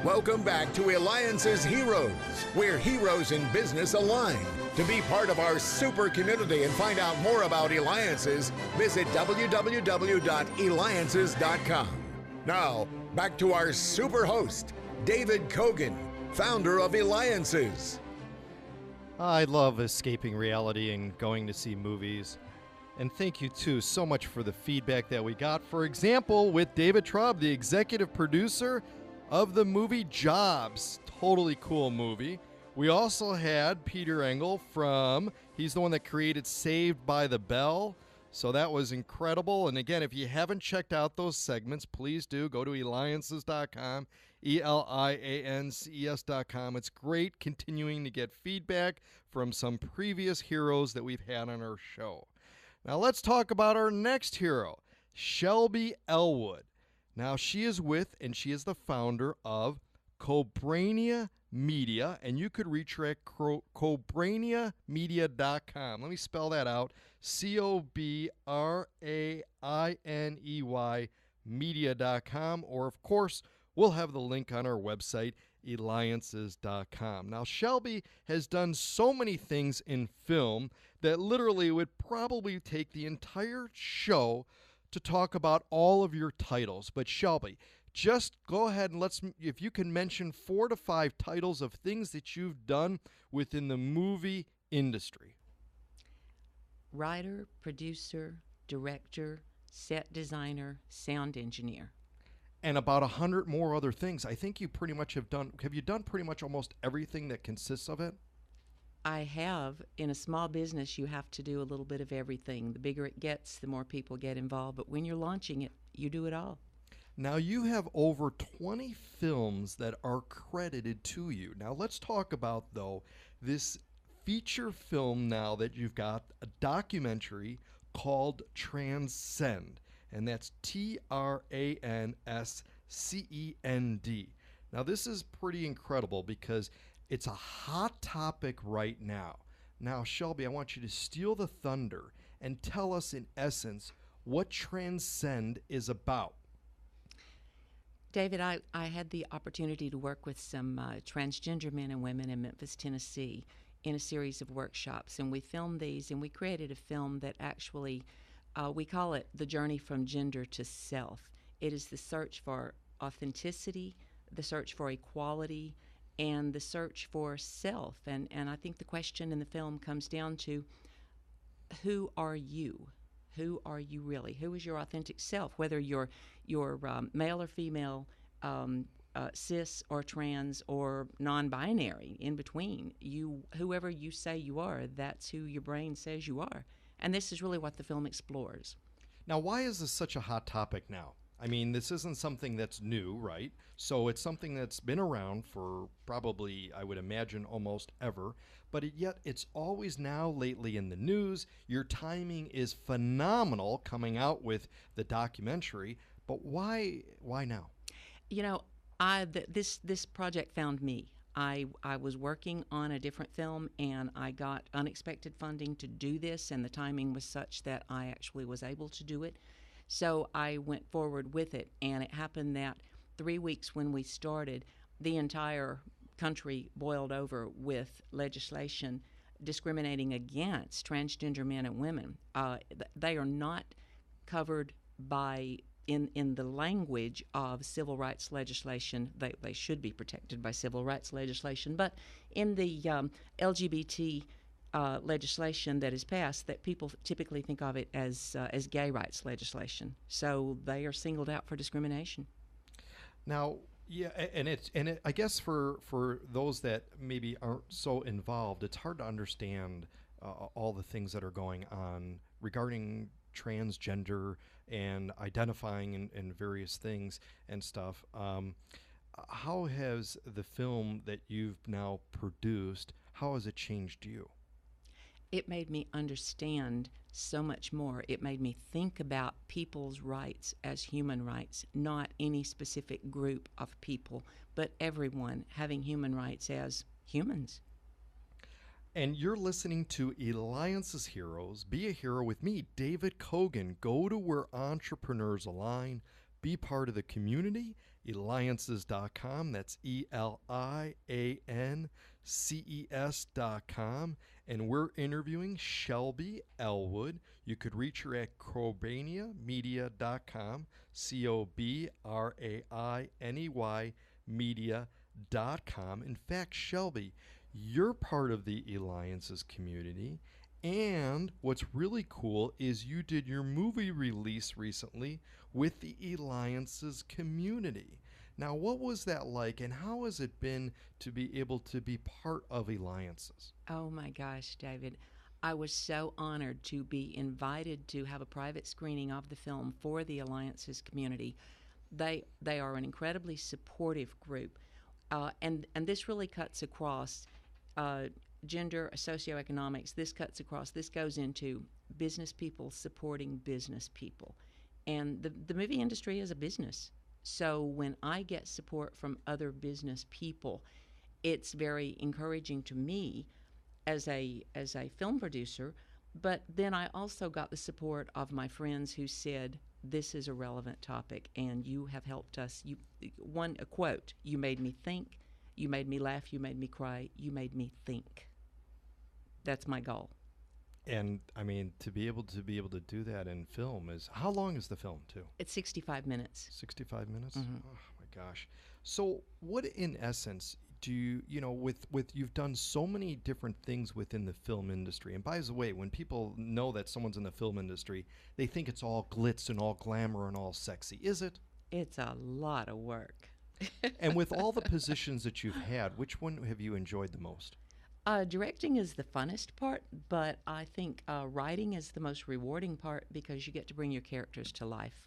Welcome back to Eliances Heroes, where heroes in business align. To be part of our super community and find out more about Eliances, visit www.Eliances.com. Now, back to our super host, David Kogan, founder of Eliances. I love escaping reality and going to see movies. And thank you, too, so much for the feedback that we got. For example, with David Traub, the executive producer of the movie Jobs. Totally cool movie. We also had Peter Engel he's the one that created Saved by the Bell. So that was incredible. And again, if you haven't checked out those segments, please do. Go to Eliances.com, Eliances.com. It's great continuing to get feedback from some previous heroes that we've had on our show. Now let's talk about our next hero, Shelby Elwood. Now she is the founder of Cobrainey Media, and you could reach her at Cobraineymedia.com. Let me spell that out, Cobrainey media.com, or of course, we'll have the link on our website, Eliances.com. Now, Shelby has done so many things in film that literally would probably take the entire show to talk about all of your titles. But Shelby, just go ahead and if you can mention 4 to 5 titles of things that you've done within the movie industry. Writer, producer, director, set designer, sound engineer. And about 100 more other things. I think you pretty much have you done pretty much almost everything that consists of it? I have. In a small business, you have to do a little bit of everything. The bigger it gets, the more people get involved. But when you're launching it, you do it all. Now, you have over 20 films that are credited to you. Now, let's talk about, though, this feature film now that you've got, a documentary called Transcend. And that's Transcend. Now, this is pretty incredible because it's a hot topic right now. Now, Shelby, I want you to steal the thunder and tell us in essence what Transcend is about. David, I had the opportunity to work with some transgender men and women in Memphis, Tennessee in a series of workshops. And we filmed these, and we created a film that actually, we call it The Journey from Gender to Self. It is the search for authenticity, the search for equality, and the search for self. And I think the question in the film comes down to, who are you? Who are you really? Who is your authentic self? Whether you're male or female, cis or trans or non-binary, in between, whoever you say you are, that's who your brain says you are. And this is really what the film explores. Now, why is this such a hot topic now? I mean, this isn't something that's new, right? So it's something that's been around for probably, I would imagine, almost ever. But yet it's always now lately in the news. Your timing is phenomenal coming out with the documentary. But why now? You know, this project found me. I was working on a different film, and I got unexpected funding to do this, and the timing was such that I actually was able to do it. So I went forward with it, and it happened that 3 weeks when we started, the entire country boiled over with legislation discriminating against transgender men and women. They are not covered by, in the language of civil rights legislation. They should be protected by civil rights legislation, but in the LGBT legislation that is passed, that people typically think of it as gay rights legislation. So they are singled out for discrimination. Now, yeah, and I guess for those that maybe aren't so involved, it's hard to understand all the things that are going on regarding transgender and identifying in various things and stuff. How has the film that you've now produced, how has it changed you? It made me understand so much more. It made me think about people's rights as human rights, not any specific group of people, but everyone having human rights as humans. And you're listening to Eliances Heroes. Be a hero with me, David Kogan. Go to where entrepreneurs align. Be part of the community, Eliances.com. That's Eliances.com. And we're interviewing Shelby Elwood. You could reach her at Cobraineymedia.com, Cobrainey media.com. In fact, Shelby, you're part of the Eliances community. And what's really cool is you did your movie release recently with the Eliances community. Now, what was that like, and how has it been to be able to be part of Eliances? Oh my gosh, David. I was so honored to be invited to have a private screening of the film for the Eliances community. They are an incredibly supportive group, and this really cuts across gender, socioeconomics. This cuts across. This goes into business people supporting business people, and the movie industry is a business. So when I get support from other business people, it's very encouraging to me as a film producer. But then I also got the support of my friends who said, this is a relevant topic, and you have helped us. A quote, you made me think, you made me laugh, you made me cry, you made me think. That's my goal. And I mean, to be able to do that in film is, how long is the film too? It's 65 minutes. 65 minutes? Mm-hmm. Oh my gosh. So what in essence do you know, with you've done so many different things within the film industry. And by the way, when people know that someone's in the film industry, they think it's all glitz and all glamour and all sexy. Is it? It's a lot of work. And with all the positions that you've had, which one have you enjoyed the most? Directing is the funnest part, but I think writing is the most rewarding part because you get to bring your characters to life.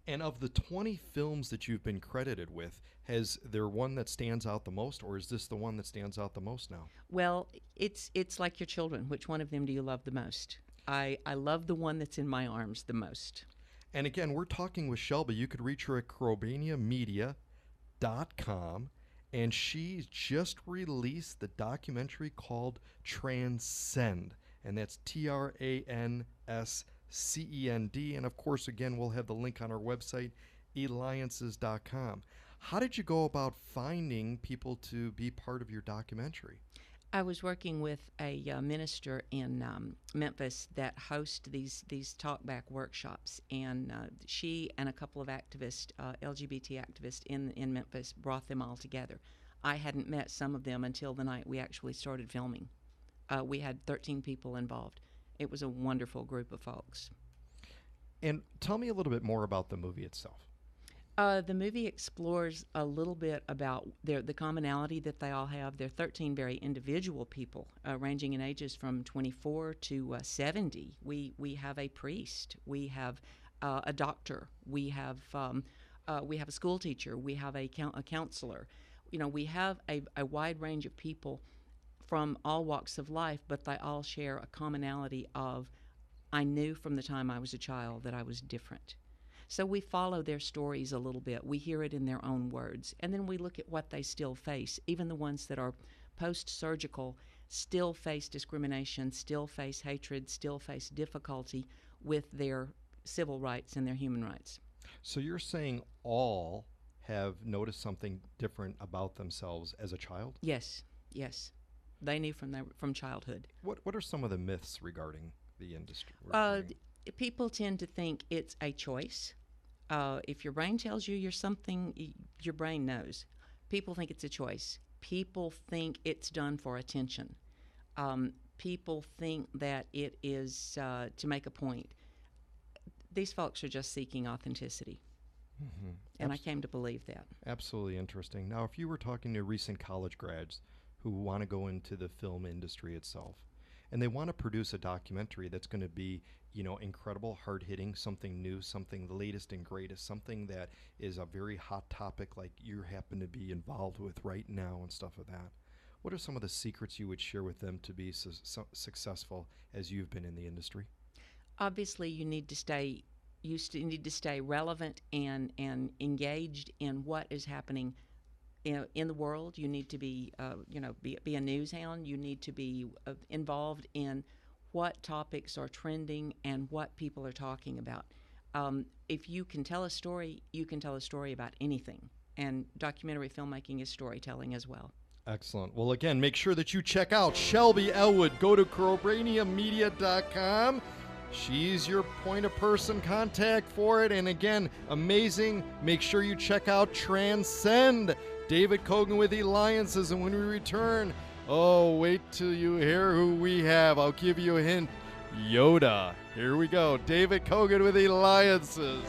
And of the 20 films that you've been credited with, has there one that stands out the most, or is this the one that stands out the most now? Well, it's like your children. Which one of them do you love the most? I love the one that's in my arms the most. And again, we're talking with Shelby. You could reach her at Cobraineymedia.com, and she just released the documentary called Transcend, and that's TRANSCEND. And of course, again, we'll have the link on our website, Eliances.com. How did you go about finding people to be part of your documentary? I was working with a minister in Memphis that hosts these talkback workshops, and she and a couple of activists, LGBT activists in Memphis, brought them all together. I hadn't met some of them until the night we actually started filming. We had 13 people involved. It was a wonderful group of folks. And tell me a little bit more about the movie itself. The movie explores a little bit about the commonality that they all have. They're 13 very individual people, ranging in ages from 24 to 70. We have a priest. We have a doctor. We have a school teacher. We have a counselor. You know, we have a wide range of people from all walks of life, but they all share a commonality of, I knew from the time I was a child that I was different. So we follow their stories a little bit. We hear it in their own words. And then we look at what they still face. Even the ones that are post-surgical still face discrimination, still face hatred, still face difficulty with their civil rights and their human rights. So you're saying all have noticed something different about themselves as a child? Yes, yes. They knew from childhood. What are some of the myths regarding the industry? People tend to think it's a choice. If your brain tells you you're something, your brain knows. People think it's a choice. People think it's done for attention. People think that it is to make a point. These folks are just seeking authenticity. Mm-hmm. And I came to believe that. Absolutely interesting. Now, if you were talking to recent college grads who want to go into the film industry itself, and they want to produce a documentary that's going to be, you know, incredible, hard-hitting, something new, something the latest and greatest, something that is a very hot topic like you happen to be involved with right now and stuff like that. What are some of the secrets you would share with them to be successful as you've been in the industry? Obviously, you need to stay relevant and engaged in what is happening in the world. You need to be a news hound. You need to be involved in what topics are trending and what people are talking about. If you can tell a story, you can tell a story about anything. And documentary filmmaking is storytelling as well. Excellent. Well, again, make sure that you check out Shelby Elwood. Go to Cobraineymedia.com. She's your point of person contact for it. And again, amazing. Make sure you check out Transcend. David Kogan with Eliances. And when we return, oh, wait till you hear who we have. I'll give you a hint. Yoda. Here we go. David Kogan with Eliances.